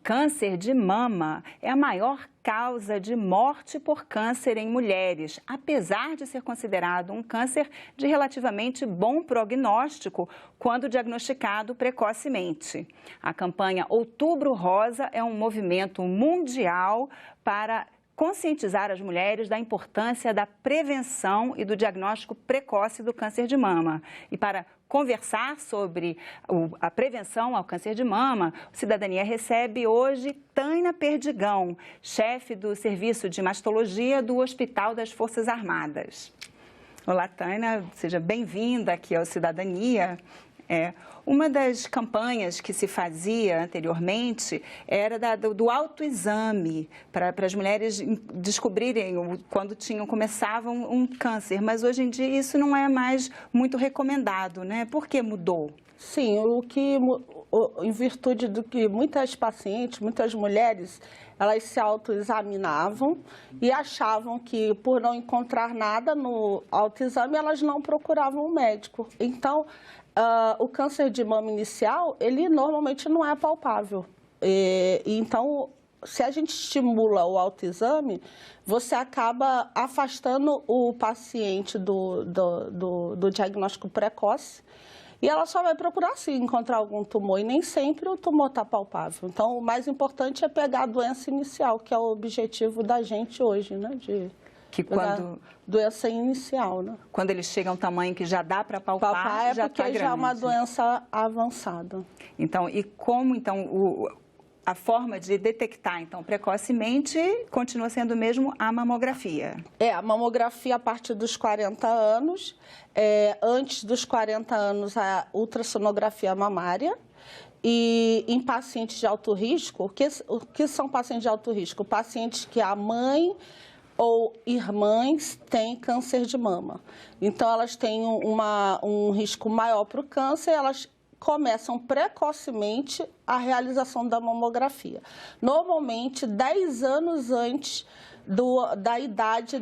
câncer de mama é a maior causa de morte por câncer em mulheres, apesar de ser considerado um câncer de relativamente bom prognóstico quando diagnosticado precocemente. A campanha Outubro Rosa é um movimento mundial para conscientizar as mulheres da importância da prevenção e do diagnóstico precoce do câncer de mama. E para conversar sobre a prevenção ao câncer de mama, o Cidadania recebe hoje Taina Perdigão, chefe do Serviço de Mastologia do Hospital das Forças Armadas. Olá, Taina, seja bem-vinda aqui ao Cidadania. Uma das campanhas que se fazia anteriormente era do autoexame, para as mulheres descobrirem quando começavam um câncer, mas hoje em dia isso não é mais muito recomendado, né? Por que mudou? Sim, em virtude do que muitas pacientes, muitas mulheres, elas se autoexaminavam e achavam que por não encontrar nada no autoexame, elas não procuravam um médico. Então, o câncer de mama inicial, ele normalmente não é palpável. Então, se a gente estimula o autoexame, você acaba afastando o paciente do diagnóstico precoce e ela só vai procurar, sim, encontrar algum tumor e nem sempre o tumor está palpável. Então, o mais importante é pegar a doença inicial, que é o objetivo da gente hoje, né? Doença inicial, né? Quando ele chega a um tamanho que já dá para palpar, já está grande. Já é uma doença avançada. Então, e como a forma de detectar, então, precocemente, continua sendo mesmo a mamografia? A mamografia a partir dos 40 anos, antes dos 40 anos a ultrassonografia mamária. E em pacientes de alto risco, o que são pacientes de alto risco? Pacientes que a mãe ou irmãs têm câncer de mama. Então, elas têm um risco maior para o câncer, elas começam precocemente a realização da mamografia. Normalmente, 10 anos antes da idade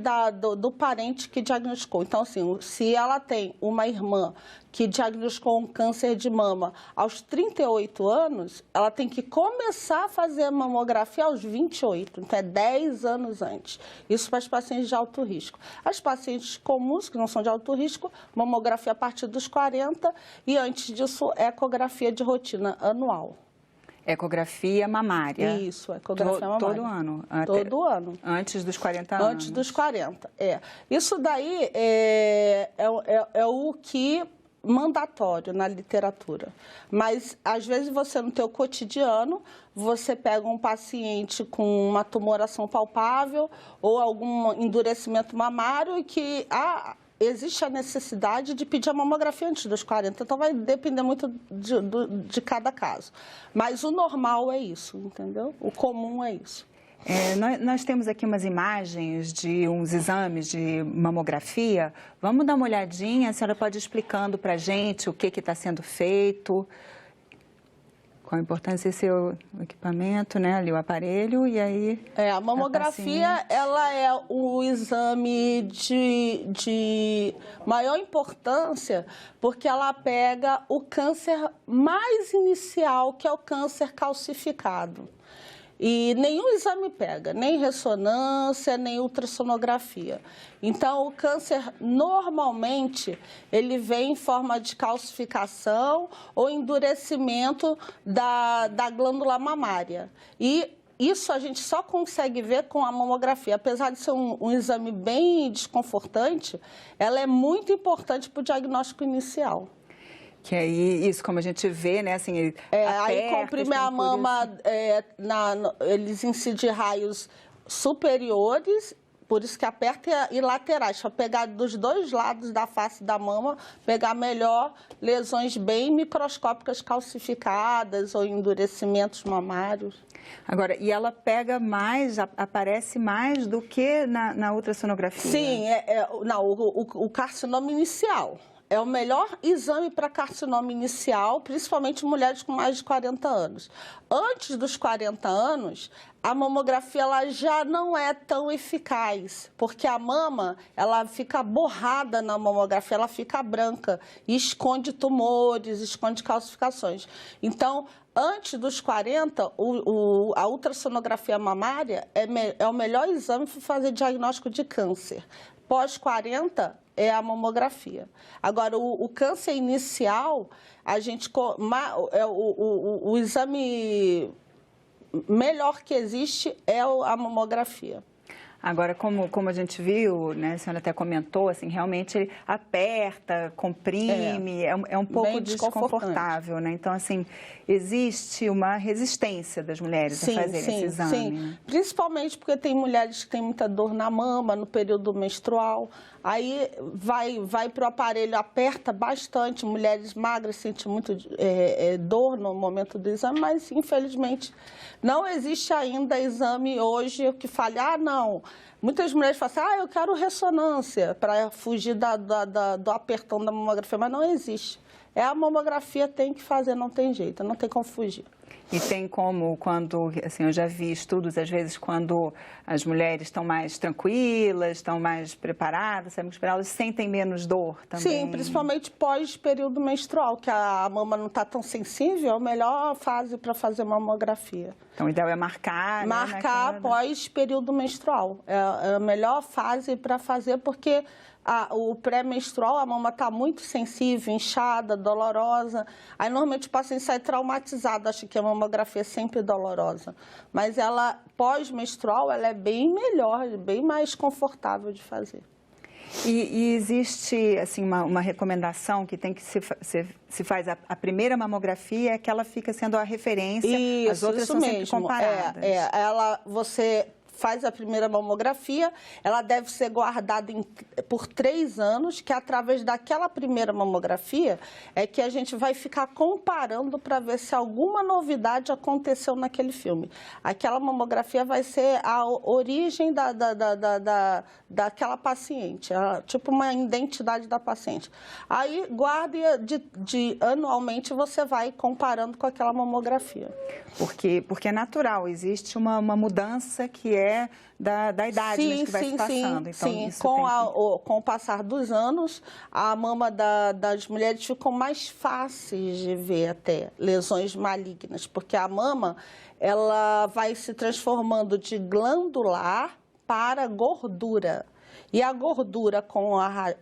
do parente que diagnosticou. Então, assim, se ela tem uma irmã que diagnosticou um câncer de mama aos 38 anos, ela tem que começar a fazer a mamografia aos 28, então é 10 anos antes. Isso para as pacientes de alto risco. As pacientes comuns, que não são de alto risco, mamografia a partir dos 40 e antes disso, ecografia de rotina anual. Ecografia mamária. Isso, ecografia mamária. Todo ano? Todo ano. Antes dos 40 anos? Antes dos 40, Isso daí é o que mandatório na literatura. Mas, às vezes, você no teu cotidiano, você pega um paciente com uma tumoração palpável ou algum endurecimento mamário e que existe a necessidade de pedir a mamografia antes dos 40, então vai depender muito de cada caso. Mas o normal é isso, entendeu? O comum é isso. Nós temos aqui umas imagens de uns exames de mamografia. Vamos dar uma olhadinha, a senhora pode ir explicando para a gente o que está sendo feito, qual a importância desse equipamento, né? Ali o aparelho e aí... A mamografia, ela é o exame de maior importância porque ela pega o câncer mais inicial, que é o câncer calcificado. E nenhum exame pega, nem ressonância, nem ultrassonografia. Então, o câncer, normalmente, ele vem em forma de calcificação ou endurecimento da glândula mamária. E isso a gente só consegue ver com a mamografia. Apesar de ser um exame bem desconfortante, ela é muito importante para o diagnóstico inicial. Que aí, isso como a gente vê, né, assim... aí comprime a mama, eles incidem raios superiores, por isso que aperta, e laterais, para pegar dos dois lados da face da mama, pegar melhor lesões bem microscópicas calcificadas ou endurecimentos mamários. Agora, e ela pega mais, aparece mais do que na ultrassonografia? Sim, o carcinoma inicial. É o melhor exame para carcinoma inicial, principalmente mulheres com mais de 40 anos. Antes dos 40 anos, a mamografia ela já não é tão eficaz, porque a mama ela fica borrada na mamografia, ela fica branca e esconde tumores, esconde calcificações. Então, Antes dos 40, a ultrassonografia mamária é o melhor exame para fazer diagnóstico de câncer. Pós 40 é a mamografia. Agora, o câncer inicial, o exame melhor que existe é a mamografia. Agora, como a gente viu, né, a senhora até comentou, assim, realmente ele aperta, comprime, é um pouco desconfortável, né? Então, assim, existe uma resistência das mulheres a fazerem esse exame. Sim, né? Principalmente porque tem mulheres que têm muita dor na mama, no período menstrual. Aí vai para o aparelho, aperta bastante, mulheres magras sentem muito dor no momento do exame, mas infelizmente não existe ainda exame hoje que fale, não. Muitas mulheres falam assim, eu quero ressonância para fugir do apertão da mamografia, mas não existe. A mamografia tem que fazer, não tem jeito, não tem como fugir. E tem como, quando, assim, eu já vi estudos, às vezes, quando as mulheres estão mais tranquilas, estão mais preparadas, elas sentem menos dor também? Sim, principalmente pós-período menstrual, que a mama não está tão sensível, é a melhor fase para fazer mamografia. Então, o ideal é marcar, Marcar pós-período menstrual. É a melhor fase para fazer, porque o pré-menstrual, a mama está muito sensível, inchada, dolorosa. Aí, normalmente, o paciente sai traumatizado, acha que a mamografia é sempre dolorosa. Mas ela, pós-menstrual, ela é bem melhor, bem mais confortável de fazer. E existe, assim, uma recomendação que tem que se faz a primeira mamografia, que ela fica sendo a referência, as outras são sempre comparadas. Você faz a primeira mamografia, ela deve ser guardada por 3 anos, que através daquela primeira mamografia é que a gente vai ficar comparando para ver se alguma novidade aconteceu naquele filme. Aquela mamografia vai ser a origem daquela paciente, tipo uma identidade da paciente. Aí, guarda anualmente, você vai comparando com aquela mamografia. Porque é natural, existe uma mudança que é da idade, né, que vai se passando. Então, isso com o passar dos anos, a mama das mulheres ficam mais fáceis de ver até lesões malignas, porque a mama ela vai se transformando de glandular para gordura. E a gordura com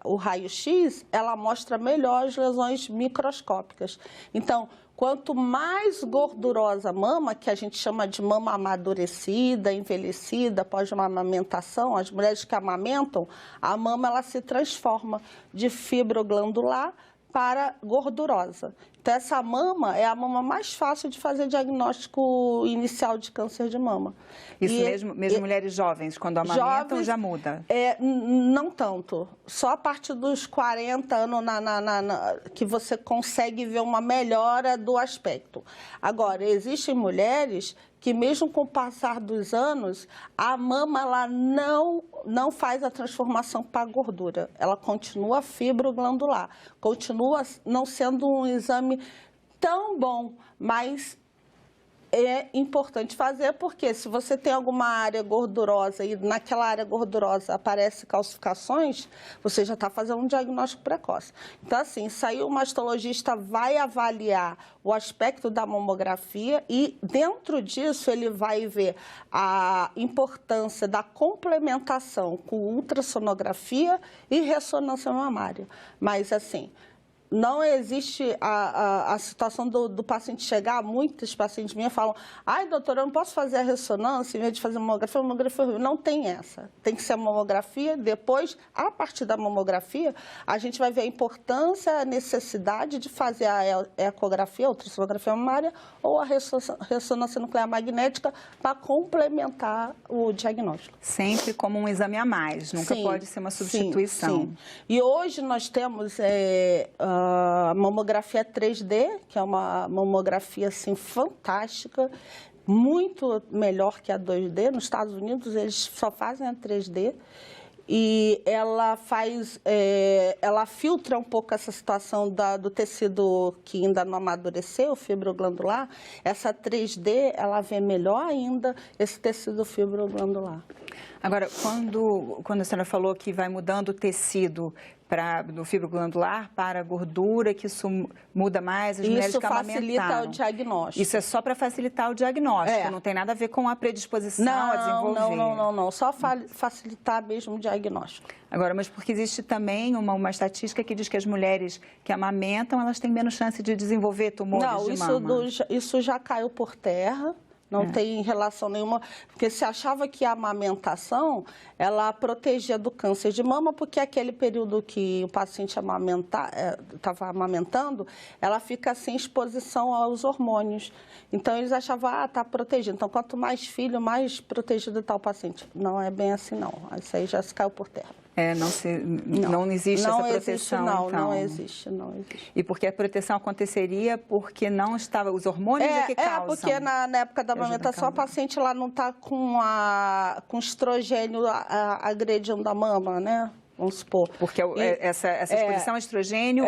o raio-x, ela mostra melhor as lesões microscópicas. Então, quanto mais gordurosa a mama, que a gente chama de mama amadurecida, envelhecida, após uma amamentação, as mulheres que amamentam, a mama ela se transforma de fibroglandular para gordurosa. Então, essa mama é a mama mais fácil de fazer diagnóstico inicial de câncer de mama. Isso mesmo mulheres jovens, quando amamentam, já muda? Não tanto. Só a partir dos 40 anos que você consegue ver uma melhora do aspecto. Agora, existem mulheres que mesmo com o passar dos anos, a mama ela não faz a transformação para a gordura. Ela continua fibroglandular, continua não sendo um exame tão bom, mas é importante fazer, porque se você tem alguma área gordurosa e naquela área gordurosa aparecem calcificações, você já está fazendo um diagnóstico precoce. Então, assim, isso aí o mastologista vai avaliar o aspecto da mamografia e, dentro disso, ele vai ver a importância da complementação com ultrassonografia e ressonância mamária. Mas, assim, não existe a situação do paciente chegar, muitos pacientes minhas falam, doutora, eu não posso fazer a ressonância em vez de fazer a mamografia não tem essa. Tem que ser a mamografia, depois, a partir da mamografia, a gente vai ver a importância, a necessidade de fazer a ecografia, a ultrassonografia mamária ou a ressonância nuclear magnética para complementar o diagnóstico. Sempre como um exame a mais, nunca pode ser uma substituição. Sim. E hoje nós temos a mamografia 3D, que é uma mamografia assim, fantástica, muito melhor que a 2D. Nos Estados Unidos, eles só fazem a 3D. E ela ela filtra um pouco essa situação do tecido que ainda não amadureceu, fibroglandular. Essa 3D, ela vê melhor ainda esse tecido fibroglandular. Agora, quando a senhora falou que vai mudando o tecido do fibro glandular para a gordura, que isso muda mais as mulheres que amamentaram. Isso facilita o diagnóstico. Isso é só para facilitar o diagnóstico, não tem nada a ver com a predisposição a desenvolver. Não, só facilitar mesmo o diagnóstico. Agora, mas porque existe também uma estatística que diz que as mulheres que amamentam, elas têm menos chance de desenvolver tumores de mama. Não, isso já caiu por terra. Não tem relação nenhuma, porque se achava que a amamentação, ela protegia do câncer de mama, porque aquele período que o paciente estava amamentando, ela fica sem exposição aos hormônios. Então, eles achavam, está protegido. Então, quanto mais filho, mais protegido está o paciente. Não é bem assim, não. Isso aí já se caiu por terra. Não existe essa proteção, não existe. E porque a proteção aconteceria porque não estava, os hormônios que causam? Porque na época da amamentação a paciente lá não está com estrogênio agredindo a mama, né? Vamos supor. Porque essa exposição a estrogênio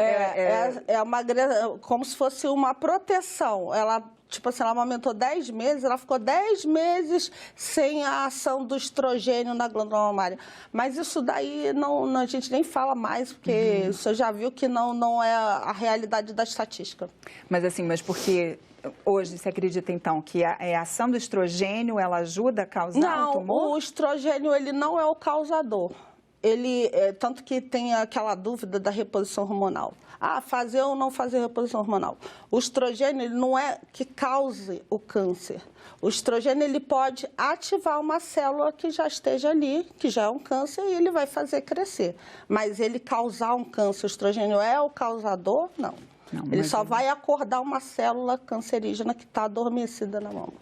como se fosse uma proteção. Ela, tipo assim, ela amamentou 10 meses, ela ficou 10 meses sem a ação do estrogênio na glândula mamária. Mas isso daí a gente nem fala mais, porque você já viu que não é a realidade da estatística. Mas porque hoje se acredita, então, que a ação do estrogênio, ela ajuda a causar o tumor? Não, o estrogênio, ele não é o causador. Tanto que tem aquela dúvida da reposição hormonal. Fazer ou não fazer reposição hormonal. O estrogênio, ele não é que cause o câncer. O estrogênio, ele pode ativar uma célula que já esteja ali, que já é um câncer, e ele vai fazer crescer. Mas ele causar um câncer, o estrogênio é o causador? Não. Ele só vai acordar uma célula cancerígena que está adormecida na mama.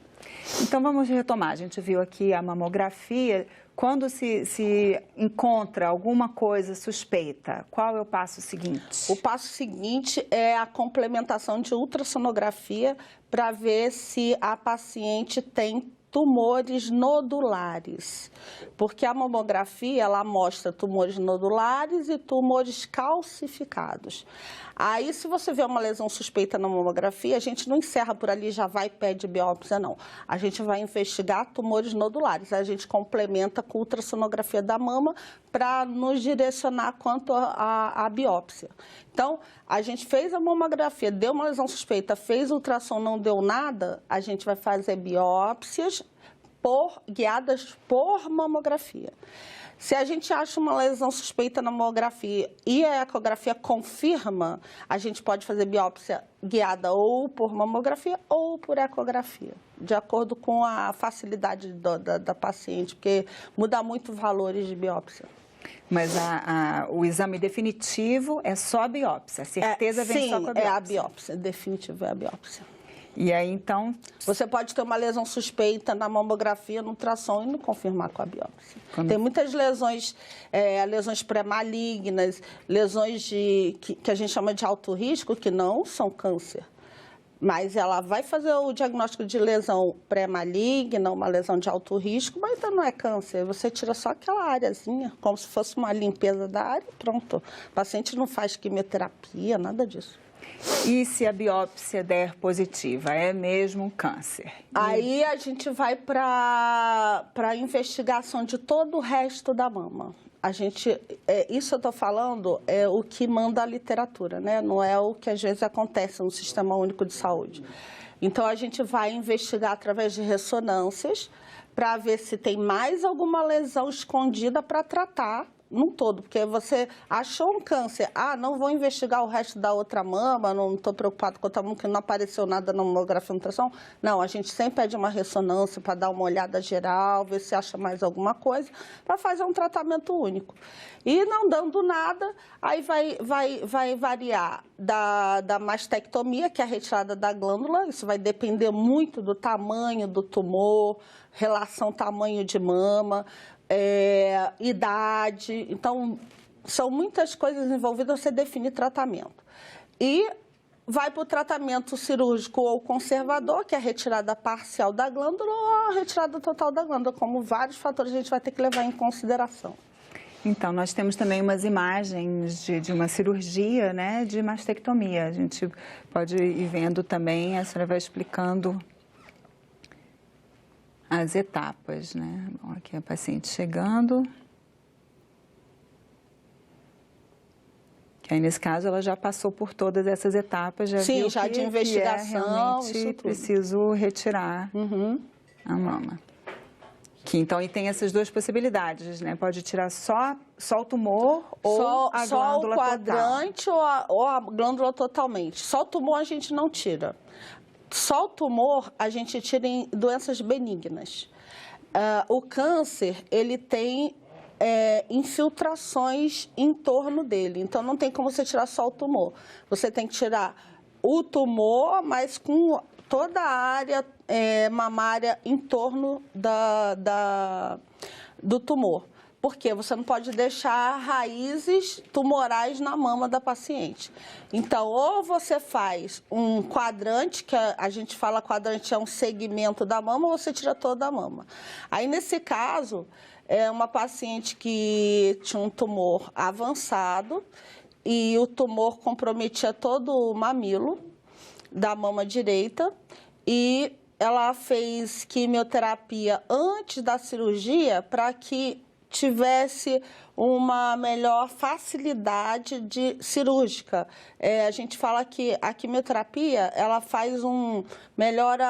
Então, vamos retomar. A gente viu aqui a mamografia. Quando se encontra alguma coisa suspeita, qual é o passo seguinte? O passo seguinte é a complementação de ultrassonografia para ver se a paciente tem tumores nodulares, porque a mamografia, ela mostra tumores nodulares e tumores calcificados. Aí, se você vê uma lesão suspeita na mamografia, a gente não encerra por ali, já vai e pede biópsia, não. A gente vai investigar tumores nodulares, a gente complementa com ultrassonografia da mama para nos direcionar quanto à biópsia. Então, a gente fez a mamografia, deu uma lesão suspeita, fez ultrassom, não deu nada, a gente vai fazer biópsias guiadas por mamografia. Se a gente acha uma lesão suspeita na mamografia e a ecografia confirma, a gente pode fazer biópsia guiada ou por mamografia ou por ecografia, de acordo com a facilidade da paciente, porque muda muito os valores de biópsia. Mas o exame definitivo é só a biópsia? A certeza vem só com a biópsia? Sim, é a biópsia. Definitivo é a biópsia. E aí, então... Você pode ter uma lesão suspeita na mamografia, no ultrassom e não confirmar com a biópsia. Tem muitas lesões, lesões pré-malignas, lesões que a gente chama de alto risco, que não são câncer. Mas ela vai fazer o diagnóstico de lesão pré-maligna, uma lesão de alto risco, mas ainda não é câncer. Você tira só aquela áreazinha, como se fosse uma limpeza da área e pronto. O paciente não faz quimioterapia, nada disso. E se a biópsia der positiva, é mesmo um câncer? Aí a gente vai para a investigação de todo o resto da mama. Isso eu estou falando é o que manda a literatura, né? Não é o que às vezes acontece no Sistema Único de Saúde. Então, a gente vai investigar através de ressonâncias para ver se tem mais alguma lesão escondida para tratar num todo, porque você achou um câncer, não vou investigar o resto da outra mama, não estou preocupado com a outra mama, porque não apareceu nada na mamografia e ultrassom. Não, a gente sempre pede uma ressonância para dar uma olhada geral, ver se acha mais alguma coisa, para fazer um tratamento único. E não dando nada, aí vai variar da mastectomia, que é a retirada da glândula, isso vai depender muito do tamanho do tumor, relação tamanho de mama, idade. Então, são muitas coisas envolvidas você definir tratamento. E vai para o tratamento cirúrgico ou conservador, que é a retirada parcial da glândula ou a retirada total da glândula, como vários fatores a gente vai ter que levar em consideração. Então, nós temos também umas imagens de uma cirurgia, né, de mastectomia. A gente pode ir vendo também, a senhora vai explicando as etapas, né? Bom, aqui a paciente chegando. Aí, nesse caso, ela já passou por todas essas etapas, já Sim, viu já que, de investigação, que é realmente isso tudo. preciso retirar a mama. Que, então, e tem essas duas possibilidades, né? Pode tirar só o tumor ou a glândula só o quadrante total. ou a glândula totalmente. Só o tumor a gente não tira. Só o tumor a gente tira em doenças benignas. O câncer, ele tem infiltrações em torno dele. Então, não tem como você tirar só o tumor. Você tem que tirar o tumor, mas com toda a área mamária em torno do tumor. Porque você não pode deixar raízes tumorais na mama da paciente. Então, ou você faz um quadrante, que a gente fala quadrante é um segmento da mama, ou você tira toda a mama. Aí, nesse caso, é uma paciente que tinha um tumor avançado e o tumor comprometia todo o mamilo da mama direita e ela fez quimioterapia antes da cirurgia para que tivesse uma melhor facilidade cirúrgica. A gente fala que a quimioterapia, ela faz melhora,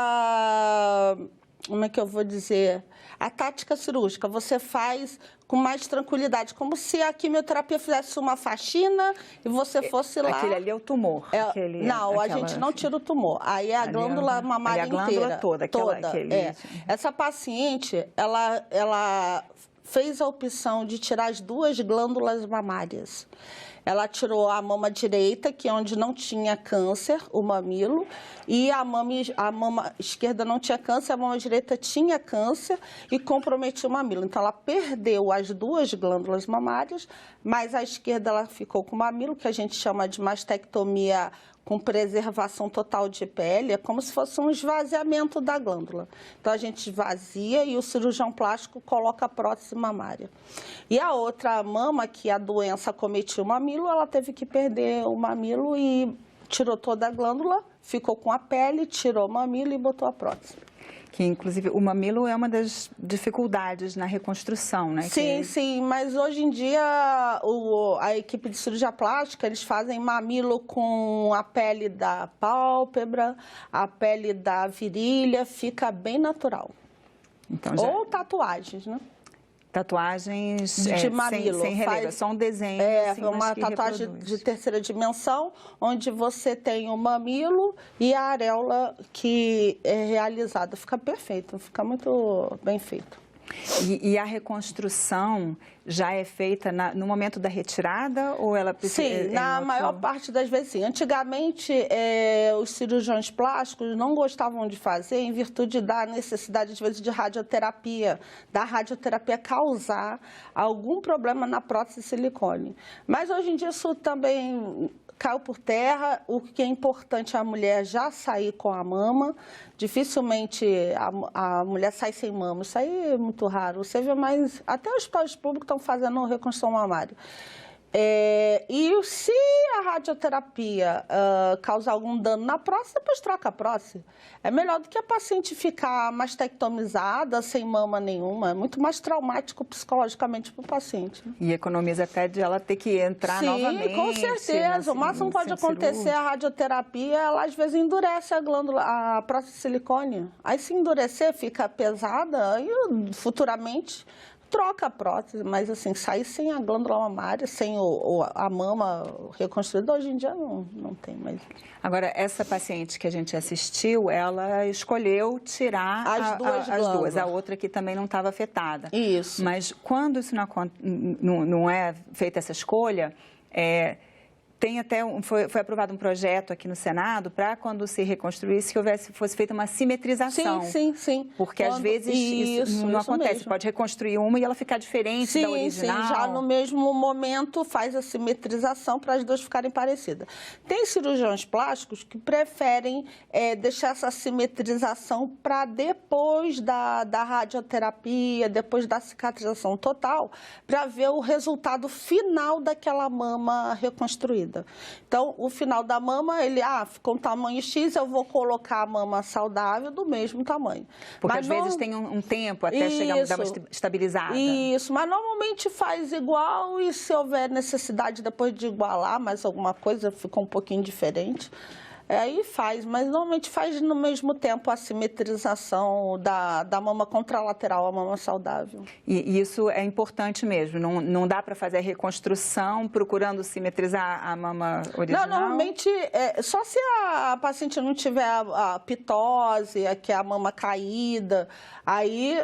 como é que eu vou dizer, a tática cirúrgica. Você faz com mais tranquilidade, como se a quimioterapia fizesse uma faxina e você fosse lá... Aquele ali é o tumor. Não, a gente não tira o tumor. Aí é a glândula mamária inteira. A glândula toda. Essa paciente, ela fez a opção de tirar as duas glândulas mamárias. Ela tirou a mama direita, que é onde não tinha câncer, o mamilo, e a mama esquerda não tinha câncer, a mama direita tinha câncer e comprometiu o mamilo. Então, ela perdeu as duas glândulas mamárias, mas a esquerda ela ficou com o mamilo, que a gente chama de mastectomia com preservação total de pele, é como se fosse um esvaziamento da glândula. Então, a gente esvazia e o cirurgião plástico coloca a prótese mamária. E a outra mama, que a doença acometiu o mamilo, ela teve que perder o mamilo e tirou toda a glândula, ficou com a pele, tirou o mamilo e botou a prótese. Que, inclusive, o mamilo é uma das dificuldades na reconstrução, né? Sim, sim, mas hoje em dia a equipe de cirurgia plástica, eles fazem mamilo com a pele da pálpebra, a pele da virilha, fica bem natural. Então, ou tatuagens, né? Tatuagens de mamilo. Sem relevo, é só um desenho. Assim, uma tatuagem de terceira dimensão, onde você tem o mamilo e a areola que é realizada. Fica perfeito, fica muito bem feito. E a reconstrução já é feita no momento da retirada ou ela precisa... Sim, na maior parte das vezes sim. Antigamente, os cirurgiões plásticos não gostavam de fazer em virtude da necessidade, às vezes, de radioterapia, da radioterapia causar algum problema na prótese de silicone. Mas hoje em dia isso também caiu por terra. O que é importante é a mulher já sair com a mama. Dificilmente a mulher sai sem mama. Isso aí é muito raro. Você vê mais... Até os hospitais públicos estão fazendo reconstrução mamária. E se a radioterapia causar algum dano na próstata, depois troca a próstata. É melhor do que a paciente ficar mastectomizada, sem mama nenhuma. É muito mais traumático psicologicamente para o paciente. E economiza até de ela ter que entrar novamente. Sim, com certeza. O máximo pode acontecer a radioterapia, ela às vezes endurece a glândula, a próstata de silicone. Aí se endurecer, fica pesada, e futuramente... troca a prótese, mas assim, sair sem a glândula mamária, sem a mama reconstruída, hoje em dia não tem mais. Agora, essa paciente que a gente assistiu, ela escolheu tirar as duas. A outra que também não estava afetada. Isso. Mas quando isso não é feita essa escolha, tem até foi aprovado um projeto aqui no Senado para, quando se reconstruísse, que fosse feita uma simetrização. Sim. Porque às vezes isso não acontece. Mesmo. Pode reconstruir uma e ela ficar diferente da original. Sim, já no mesmo momento faz a simetrização para as duas ficarem parecidas. Tem cirurgiões plásticos que preferem deixar essa simetrização para depois da radioterapia, depois da cicatrização total, para ver o resultado final daquela mama reconstruída. vida. Então, o final da mama, ele, ficou um tamanho X, eu vou colocar a mama saudável do mesmo tamanho. Porque às vezes tem um tempo até chegar a dar uma estabilizada. Isso, mas normalmente faz igual e se houver necessidade depois de igualar, mas alguma coisa ficou um pouquinho diferente, aí faz, mas normalmente faz no mesmo tempo a simetrização da mama contralateral, a mama saudável. E isso é importante mesmo, não dá para fazer a reconstrução procurando simetrizar a mama original? Não, normalmente, só se a paciente não tiver a pitose, que é a mama caída, aí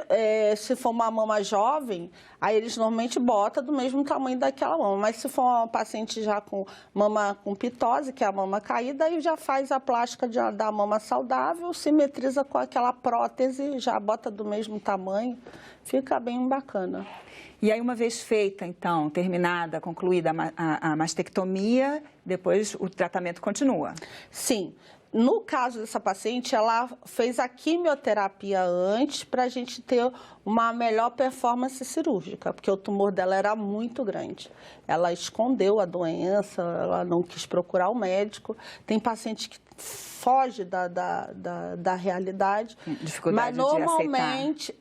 se for uma mama jovem, aí eles normalmente botam do mesmo tamanho daquela mama, mas se for uma paciente já com mama com pitose, que é a mama caída, aí já faz a plástica da mama saudável, simetriza com aquela prótese, já bota do mesmo tamanho, fica bem bacana. E aí, uma vez feita, então, terminada, concluída a mastectomia, depois o tratamento continua? Sim. No caso dessa paciente, ela fez a quimioterapia antes para a gente ter uma melhor performance cirúrgica, porque o tumor dela era muito grande. Ela escondeu a doença, ela não quis procurar o médico. Tem paciente que foge da realidade. Dificuldade de aceitar.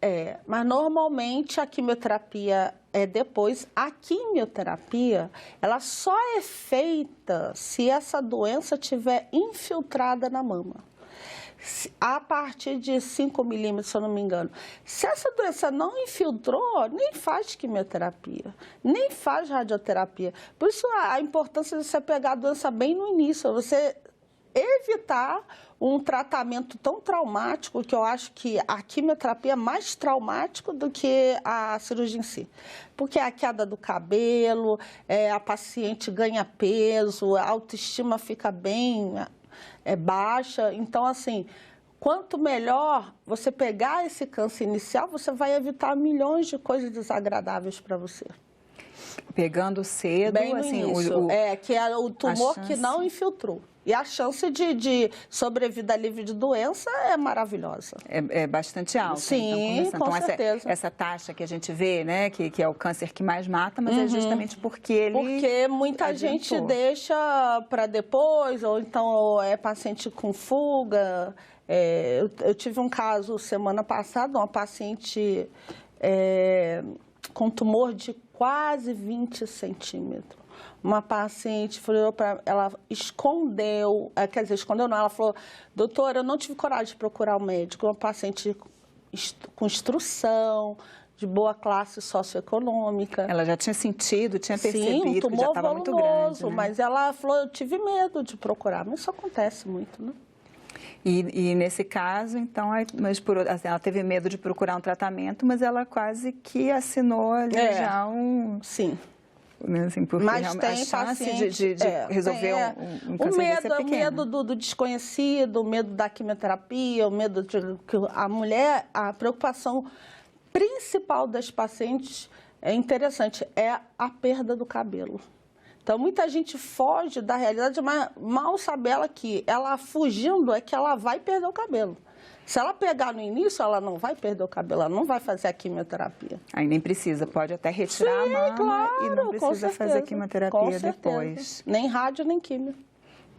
Mas normalmente a quimioterapia é depois. A quimioterapia, ela só é feita se essa doença estiver infiltrada na mama. A partir de 5 milímetros, se eu não me engano. Se essa doença não infiltrou, nem faz quimioterapia, nem faz radioterapia. Por isso a importância de você pegar a doença bem no início, você evitar um tratamento tão traumático, que eu acho que a quimioterapia é mais traumático do que a cirurgia em si. Porque é a queda do cabelo, a paciente ganha peso, a autoestima fica bem baixa. Então, assim, quanto melhor você pegar esse câncer inicial, você vai evitar milhões de coisas desagradáveis para você. Pegando cedo, bem no assim, início, que é o tumor que não infiltrou. E a chance de sobrevida livre de doença é maravilhosa. É bastante alta. Sim, então, com certeza. Essa taxa que a gente vê, né, que é o câncer que mais mata, mas é justamente porque ele Porque muita gente deixa para depois, ou então é paciente com fuga. Eu tive um caso semana passada, uma paciente com tumor de quase 20 centímetros. Uma paciente falou para ela, escondeu, quer dizer, escondeu não, ela falou, doutora, eu não tive coragem de procurar o médico. Uma paciente com instrução, de boa classe socioeconômica. Ela já tinha sentido, tinha percebido um tumor que já estava muito grande, né? Mas ela falou, eu tive medo de procurar, mas isso acontece muito, né? E nesse caso, então, assim, ela teve medo de procurar um tratamento, mas ela quase que assinou ali já um... Sim. Assim, porque mas tem a chance paciente, de resolver um câncer desse é pequeno. O medo do desconhecido, o medo da quimioterapia, o medo de que a mulher, a preocupação principal das pacientes é interessante, é a perda do cabelo. Então, muita gente foge da realidade, mas mal sabe ela que ela fugindo é que ela vai perder o cabelo. Se ela pegar no início, ela não vai perder o cabelo, ela não vai fazer a quimioterapia. Aí nem precisa, pode até retirar a mama, claro, e não precisa fazer a quimioterapia depois. Nem rádio, nem quimio.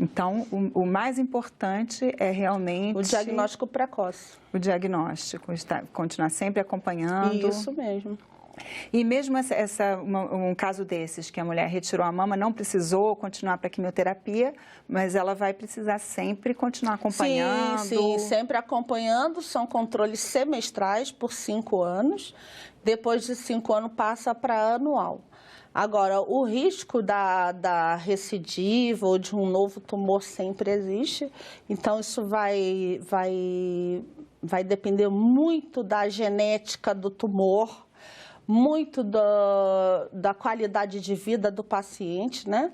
Então, o mais importante é realmente... O diagnóstico precoce. O diagnóstico, continuar sempre acompanhando. Isso mesmo. E mesmo um caso desses, que a mulher retirou a mama, não precisou continuar para a quimioterapia, mas ela vai precisar sempre continuar acompanhando? Sim, sempre acompanhando. São controles semestrais por 5 anos. Depois de 5 anos passa para anual. Agora, o risco da recidiva ou de um novo tumor sempre existe. Então, isso vai depender muito da genética do tumor, muito da qualidade de vida do paciente, né?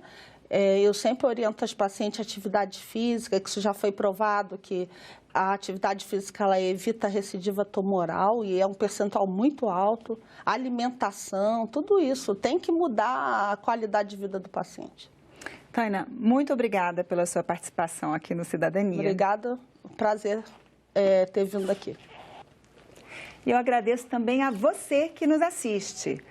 Eu sempre oriento as pacientes à atividade física, que isso já foi provado, que a atividade física ela evita a recidiva tumoral e é um percentual muito alto. A alimentação, tudo isso tem que mudar a qualidade de vida do paciente. Taina, muito obrigada pela sua participação aqui no Cidadania. Obrigada, prazer ter vindo aqui. E eu agradeço também a você que nos assiste.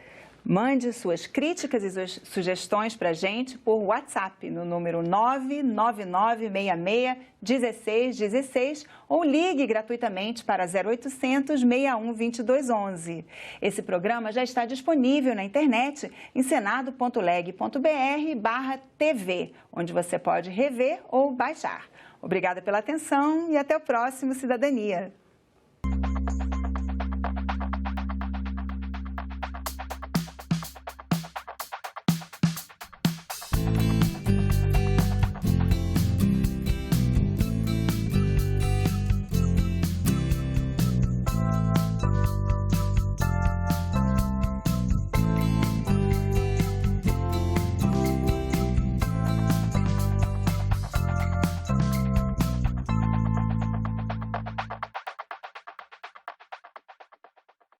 Mande suas críticas e suas sugestões para a gente por WhatsApp no número 99966-1616 ou ligue gratuitamente para 0800 61 2211. Esse programa já está disponível na internet em senado.leg.br/TV, onde você pode rever ou baixar. Obrigada pela atenção e até o próximo Cidadania.